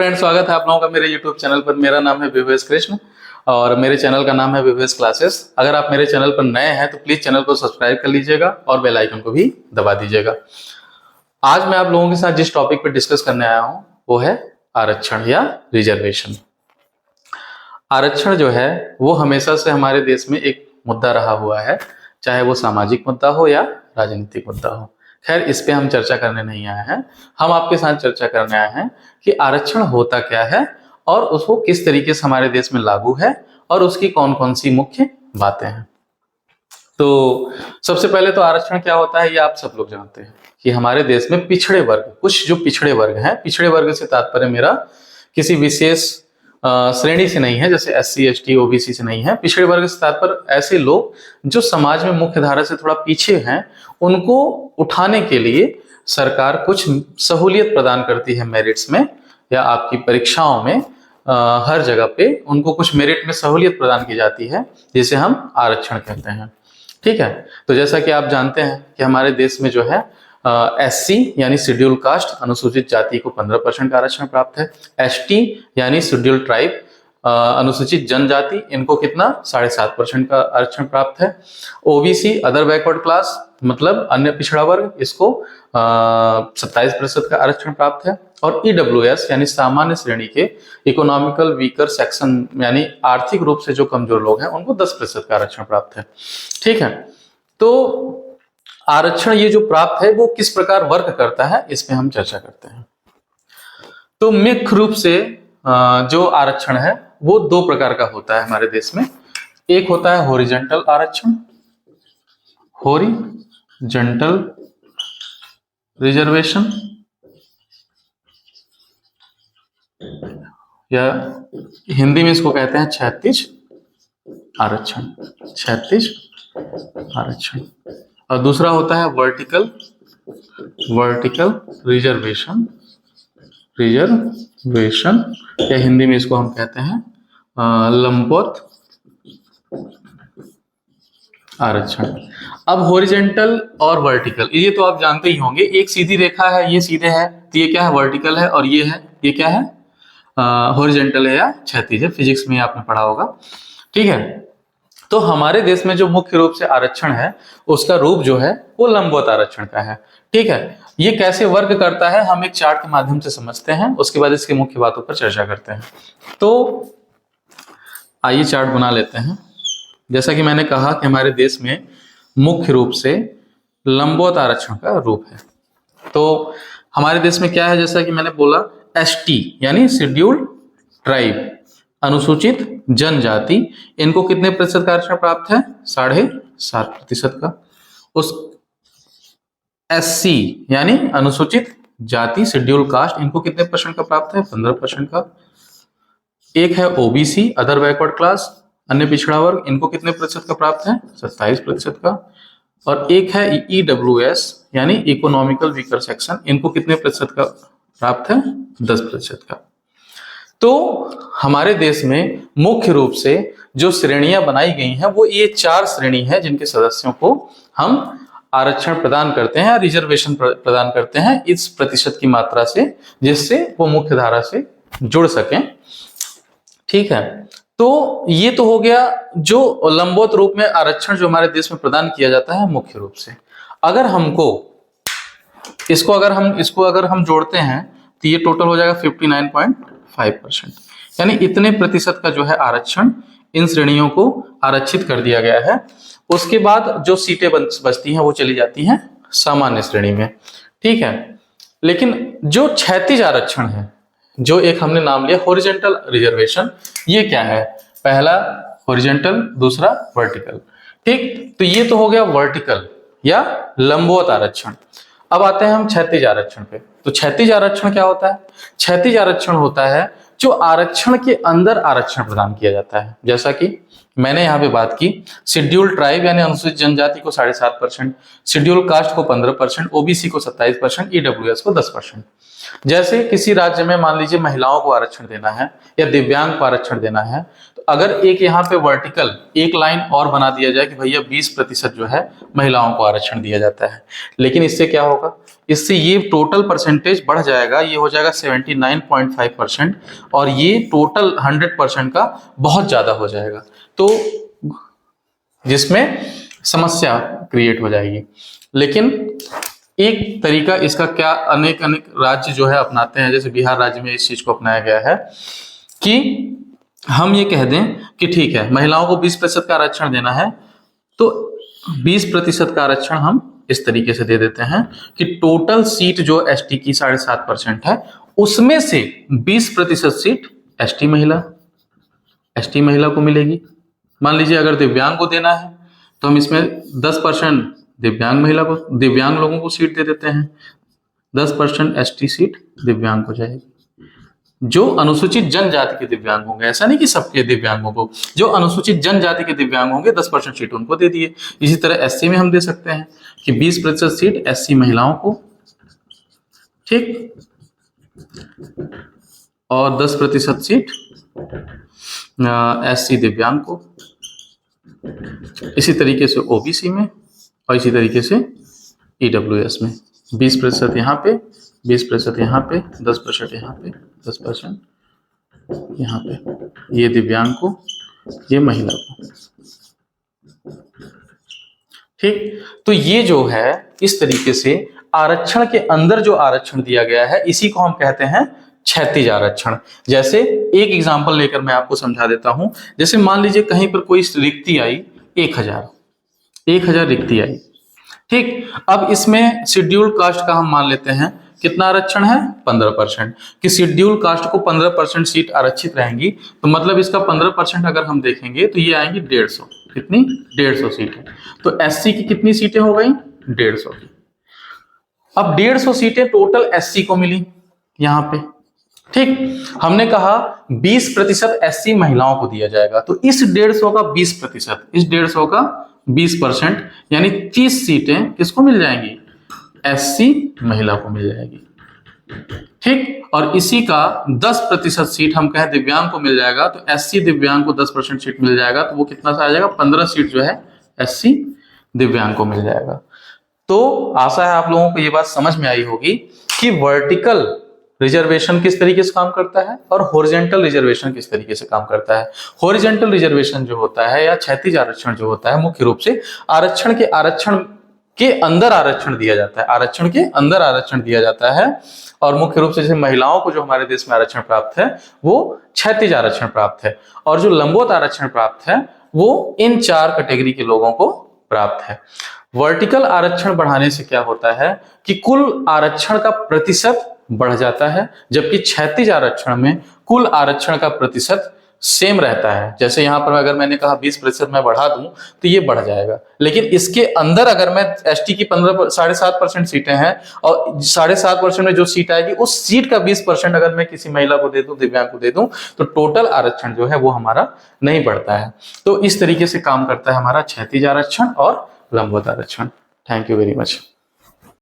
Friend, स्वागत है आप लोगों का मेरे YouTube चैनल पर। मेरा नाम है विवेश कृष्ण और मेरे चैनल का नाम है विवेश क्लासेस। अगर आप मेरे चैनल पर नए हैं तो प्लीज चैनल को सब्सक्राइब कर लीजिएगा और बेल आइकन को भी दबा दीजिएगा। आज मैं आप लोगों के साथ जिस टॉपिक पर डिस्कस करने आया हूं वो है आरक्षण या रिजर्वेशन। आरक्षण जो है वो हमेशा से हमारे देश में एक मुद्दा रहा हुआ है, चाहे वो सामाजिक मुद्दा हो या राजनीतिक मुद्दा हो। खैर, इस पे हम चर्चा करने नहीं आए हैं। हम आपके साथ चर्चा करने आए हैं कि आरक्षण होता क्या है और उसको किस तरीके से हमारे देश में लागू है और उसकी कौन कौन सी मुख्य बातें हैं। तो सबसे पहले तो आरक्षण क्या होता है ये आप सब लोग जानते हैं कि हमारे देश में पिछड़े वर्ग, कुछ जो पिछड़े वर्ग हैं, पिछड़े वर्ग से तात्पर्य मेरा किसी विशेष श्रेणी से नहीं है, जैसे SC ST OBC से नहीं है। पिछड़े वर्ग से तात्पर्य ऐसे लोग जो समाज में मुख्य धारा से थोड़ा पीछे हैं, उनको उठाने के लिए सरकार कुछ सहूलियत प्रदान करती है मेरिट्स में या आपकी परीक्षाओं में। हर जगह पे उनको कुछ मेरिट में सहूलियत प्रदान की जाती है, जिसे हम आरक्षण कहते हैं। ठीक है, तो जैसा कि आप जानते हैं कि हमारे देश में जो है SC यानी शेड्यूल कास्ट, अनुसूचित जाति को 15% का आरक्षण प्राप्त है। ST यानी शेड्यूल ट्राइब, अनुसूचित जनजाति, इनको कितना 7.5% का आरक्षण प्राप्त है। OBC अदर बैकवर्ड क्लास मतलब अन्य पिछड़ा वर्ग, इसको 27% का आरक्षण प्राप्त है। और EWS यानी सामान्य श्रेणी के इकोनॉमिकल वीकर सेक्शन यानी आर्थिक रूप से जो कमजोर लोग हैं, उनको 10% का आरक्षण प्राप्त है। ठीक है, तो आरक्षण ये जो प्राप्त है वो किस प्रकार वर्क करता है, इस पे हम चर्चा करते हैं। तो मुख्य रूप से जो आरक्षण है वो दो प्रकार का होता है हमारे देश में। एक होता है हॉरिजॉन्टल आरक्षण, हॉरिजॉन्टल रिजर्वेशन, या हिंदी में इसको कहते हैं क्षैतिज आरक्षण, क्षैतिज आरक्षण। और दूसरा होता है वर्टिकल रिजर्वेशन, या हिंदी में इसको हम कहते हैं लंबवत आरक्षण। अब हॉरिजॉन्टल और वर्टिकल ये तो आप जानते ही होंगे। एक सीधी रेखा है, ये सीधे है, तो ये क्या है, वर्टिकल है, और ये है, ये क्या है, हॉरिजॉन्टल है या क्षैतिज है। फिजिक्स में आपने पढ़ा होगा। ठीक है, तो हमारे देश में जो मुख्य रूप से आरक्षण है उसका रूप जो है वो लंबवत आरक्षण का है। ठीक है, ये कैसे वर्क करता है हम एक चार्ट के माध्यम से समझते हैं, उसके बाद इसकी मुख्य बातों पर चर्चा करते हैं। तो आइए चार्ट बना लेते हैं। जैसा कि मैंने कहा कि हमारे देश में मुख्य रूप से लंबवत आरक्षण का रूप है। तो हमारे देश में क्या है, जैसा कि मैंने बोला, ST यानी शेड्यूल्ड ट्राइब, अनुसूचित जनजाति, इनको कितने प्रतिशत का आरक्षण प्राप्त है, 7.5% का। उस SC यानी अनुसूचित जाति शेड्यूल कास्ट, इनको कितने % का प्राप्त है, 15% का। एक है OBC अदर बैकवर्ड क्लास, अन्य पिछड़ा वर्ग, इनको कितने प्रतिशत का प्राप्त है, 27% का। और एक है EWS यानी इकोनॉमिकल वीकर सेक्शन, इनको कितने प्रतिशत का प्राप्त है, 10% का। तो हमारे देश में मुख्य रूप से जो श्रेणियां बनाई गई हैं वो ये 4 श्रेणी है, जिनके सदस्यों को हम आरक्षण प्रदान करते हैं, रिजर्वेशन प्रदान करते हैं इस प्रतिशत की मात्रा से, जिससे वो मुख्य धारा से जुड़ सकें। ठीक है, तो ये तो हो गया जो लंबवत रूप में आरक्षण जो हमारे देश में प्रदान किया जाता है मुख्य रूप से। अगर हमको इसको अगर हम जोड़ते हैं तो ये टोटल हो जाएगा 59.5%, यानी इतने प्रतिशत का जो है आरक्षण इन श्रेणियों को आरक्षित कर दिया गया है। उसके बाद जो सीटें बचती हैं वो चली जाती हैं सामान्य श्रेणी में। ठीक है, लेकिन जो क्षैतिज आरक्षण है, जो एक हमने नाम लिया हॉरिजॉन्टल रिजर्वेशन, ये क्या है, पहला हॉरिजॉन्टल, दूसरा वर्टिकल। ठीक, तो ये तो हो गया वर्टिकल या लंबवत आरक्षण। अब आते हैं हम क्षैतिज आरक्षण पे। तो क्षैतिज आरक्षण क्या होता है, क्षैतिज आरक्षण होता है जो आरक्षण के अंदर आरक्षण प्रदान किया जाता है। जैसा कि मैंने यहाँ पे बात की, शेड्यूल ट्राइब यानी अनुसूचित जनजाति को 7.5%, शेड्यूल कास्ट को 15%, OBC को 27%, EWS को 10%। जैसे किसी राज्य में मान लीजिए महिलाओं को आरक्षण देना है या दिव्यांग को आरक्षण देना है, तो अगर एक यहाँ पे वर्टिकल एक लाइन और बना दिया जाए कि भैया 20% जो है महिलाओं को आरक्षण दिया जाता है, लेकिन इससे क्या होगा, इससे ये टोटल परसेंटेज बढ़ जाएगा, ये हो जाएगा 79.5% और ये टोटल 100% का बहुत ज्यादा हो जाएगा, तो जिसमें समस्या क्रिएट हो जाएगी। लेकिन एक तरीका इसका क्या अनेक अनेक राज्य जो है अपनाते हैं, जैसे बिहार राज्य में इस चीज को अपनाया गया है कि हम ये कह दें कि ठीक है महिलाओं को 20% का आरक्षण देना है, तो 20% का आरक्षण हम इस तरीके से दे देते हैं कि टोटल सीट जो एसटी की 7.5% है, उसमें से 20% सीट एसटी महिला को मिलेगी। मान लीजिए अगर दिव्यांग को देना है तो हम इसमें 10% दिव्यांग लोगों को सीट दे देते हैं, 10% एसटी सीट दिव्यांग को जाएगी। जो अनुसूचित जनजाति के दिव्यांग होंगे, ऐसा नहीं कि सबके दिव्यांगों को, जो अनुसूचित जनजाति के दिव्यांग होंगे 10% सीट उनको दे दिए। इसी तरह एससी में हम दे सकते हैं कि 20% सीट एससी महिलाओं को, ठीक, और 10% सीट एससी दिव्यांग को। इसी तरीके से ओबीसी में और इसी तरीके से ईडब्ल्यूएस में 20% यहाँ पे, 20% यहाँ पे, 10% यहाँ पे, 10% यहाँ पे, ये दिव्यांग को, ये महिला को, ठीक। तो ये जो है इस तरीके से आरक्षण के अंदर जो आरक्षण दिया गया है, इसी को हम कहते हैं क्षैतिज आरक्षण। जैसे एक एग्जांपल लेकर मैं आपको समझा देता हूं। जैसे मान लीजिए कहीं पर कोई रिक्ति आई 1000 रिक्ति आई, ठीक। अब इसमें शेड्यूल्ड कास्ट का हम मान लेते हैं कितना आरक्षण है, 15%, कि शेड्यूल्ड कास्ट को 15% सीट आरक्षित रहेंगी, तो मतलब इसका 15% अगर हम देखेंगे तो ये आएंगी 150। कितनी, 150 सीटें। तो एससी की कितनी सीटें हो गई, 150 की। अब 150 सीटें टोटल एससी को मिली यहां पे, ठीक। हमने कहा 20% एससी महिलाओं को दिया जाएगा, तो इस 150 का 20%, इस 150 का 20% यानी 30 सीटें किसको मिल जाएंगी, एससी महिला को मिल जाएगी, ठीक। और इसी का 10% सीट हम कहें दिव्यांग को मिल जाएगा, तो एससी दिव्यांग को 10% सीट मिल जाएगा, तो वो कितना सा आ जाएगा, 15 सीट जो है एससी दिव्यांग को मिल जाएगा। तो आशा है आप लोगों को ये बात समझ में आई होगी कि वर्टिकल रिजर्वेशन किस तरीके से काम करता है और हॉरिजॉन्टल रिजर्वेशन किस तरीके से काम करता है। हॉरिजॉन्टल रिजर्वेशन जो होता है या क्षैतिज आरक्षण जो होता है, मुख्य रूप से आरक्षण के अंदर आरक्षण दिया जाता है, आरक्षण के अंदर आरक्षण दिया जाता है, और मुख्य रूप से जैसे महिलाओं को जो हमारे देश में आरक्षण प्राप्त है वो क्षैतिज आरक्षण प्राप्त है, और जो लंबवत आरक्षण प्राप्त है वो इन 4 कैटेगरी के लोगों को प्राप्त है। वर्टिकल आरक्षण बढ़ाने से क्या होता है कि कुल आरक्षण का प्रतिशत बढ़ जाता है, जबकि क्षैतिज आरक्षण में कुल आरक्षण का प्रतिशत सेम रहता है। जैसे यहाँ पर अगर मैंने कहा 20% मैं बढ़ा दूं तो ये बढ़ जाएगा, लेकिन इसके अंदर अगर मैं एसटी की 7.5% सीटें हैं और 7.5% में जो सीट आएगी उस सीट का 20% अगर मैं किसी महिला को दे दूं, दिव्यांग को दे दूं, तो टोटल आरक्षण जो है वो हमारा नहीं बढ़ता है। तो इस तरीके से काम करता है हमारा क्षैतिज आरक्षण और लंबवत आरक्षण। Thank you very much.